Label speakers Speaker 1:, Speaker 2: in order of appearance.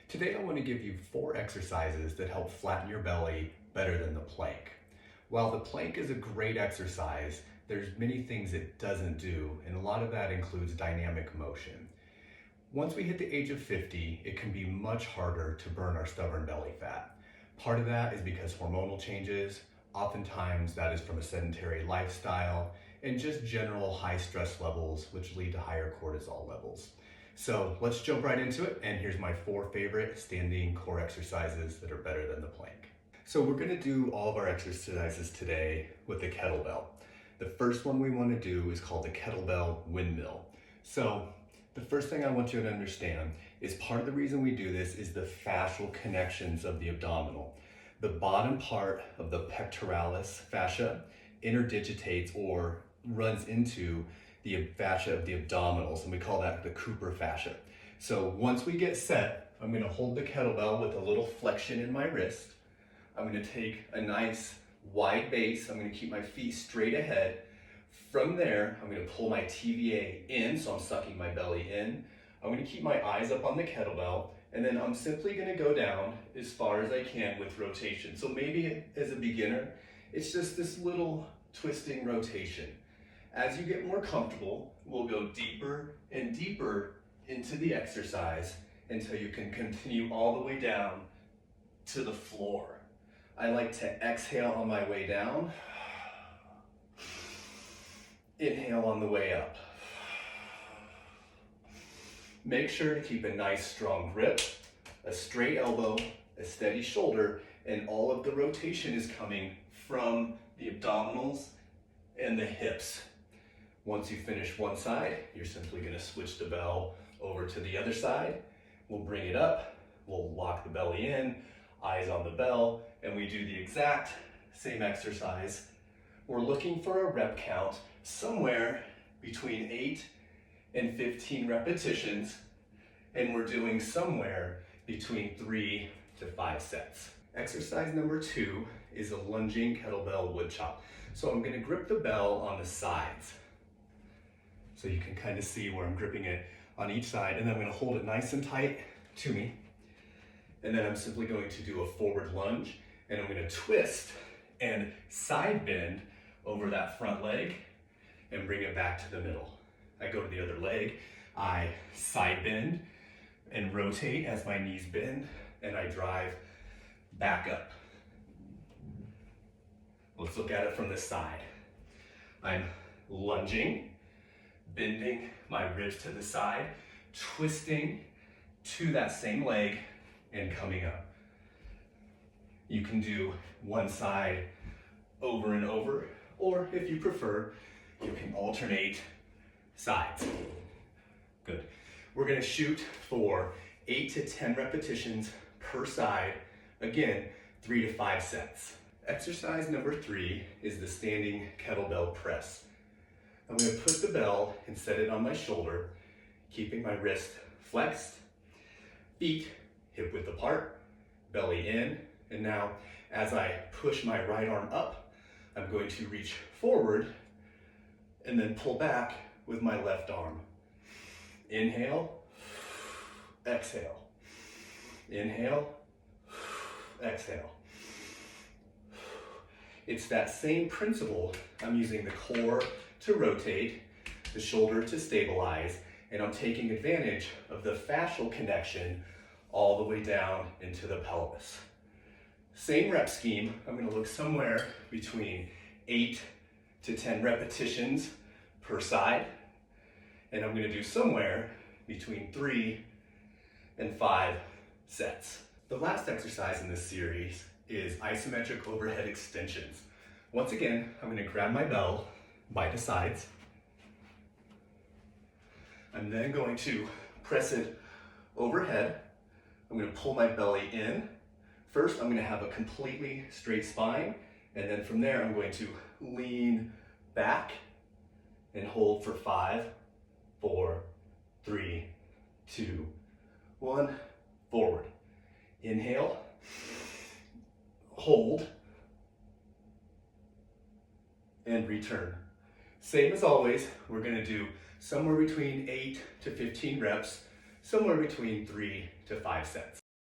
Speaker 1: Today I want to give you 4 exercises that help flatten your belly better than the plank. While the plank is a great exercise, there's many things it doesn't do, and a lot of that includes dynamic motion. Once we hit the age of 50, it can be much harder to burn our stubborn belly fat. Part of that is because hormonal changes, oftentimes that is from a sedentary lifestyle, and just general high stress levels, which lead to higher cortisol levels. So let's jump right into it, and here's my 4 favorite standing core exercises that are better than the plank. So we're gonna do all of our exercises today with the kettlebell. The first one we wanna do is called the kettlebell windmill. So the first thing I want you to understand is part of the reason we do this is the fascial connections of the abdominal. The bottom part of the pectoralis fascia interdigitates or runs into the fascia of the abdominals, and we call that the Cooper fascia. So once we get set, I'm gonna hold the kettlebell with a little flexion in my wrist. I'm gonna take a nice wide base. I'm gonna keep my feet straight ahead. From there, I'm gonna pull my TVA in, so I'm sucking my belly in. I'm gonna keep my eyes up on the kettlebell, and then I'm simply gonna go down as far as I can with rotation. So maybe as a beginner, it's just this little twisting rotation. As you get more comfortable, we'll go deeper and deeper into the exercise until you can continue all the way down to the floor. I like to exhale on my way down, inhale on the way up. Make sure to keep a nice strong grip, a straight elbow, a steady shoulder, and all of the rotation is coming from the abdominals and the hips. Once you finish one side, you're simply gonna switch the bell over to the other side. We'll bring it up, we'll lock the belly in, eyes on the bell, and we do the exact same exercise. We're looking for a rep count somewhere between 8 and 15 repetitions, and we're doing somewhere between 3 to 5 sets. Exercise number 2 is a lunging kettlebell wood chop. So I'm gonna grip the bell on the sides, so you can kind of see where I'm gripping it on each side, and then I'm gonna hold it nice and tight to me. And then I'm simply going to do a forward lunge, and I'm gonna twist and side bend over that front leg and bring it back to the middle. I go to the other leg, I side bend and rotate as my knees bend, and I drive back up. Let's look at it from this side. I'm lunging, bending my ribs to the side, twisting to that same leg, and coming up. You can do one side over and over, or if you prefer, you can alternate sides. Good. We're gonna shoot for 8 to 10 repetitions per side. Again, 3 to 5 sets. Exercise number 3 is the standing kettlebell press. I'm gonna put the bell and set it on my shoulder, keeping my wrist flexed, feet hip width apart, belly in, and now as I push my right arm up, I'm going to reach forward and then pull back with my left arm. Inhale, exhale. Inhale, exhale. It's that same principle. I'm using the core to rotate, the shoulder to stabilize, and I'm taking advantage of the fascial connection all the way down into the pelvis. Same rep scheme. I'm gonna look somewhere between 8 to 10 repetitions per side, and I'm gonna do somewhere between 3 and 5 sets. The last exercise in this series is isometric overhead extensions. Once again, I'm gonna grab my bell by the sides. I'm then going to press it overhead. I'm gonna pull my belly in. First, I'm gonna have a completely straight spine, and then from there, I'm going to lean back and hold for 5, 4, 3, 2, 1, forward. Inhale, hold, and return. Same as always, we're gonna do somewhere between 8 to 15 reps, somewhere between 3 to 5 sets.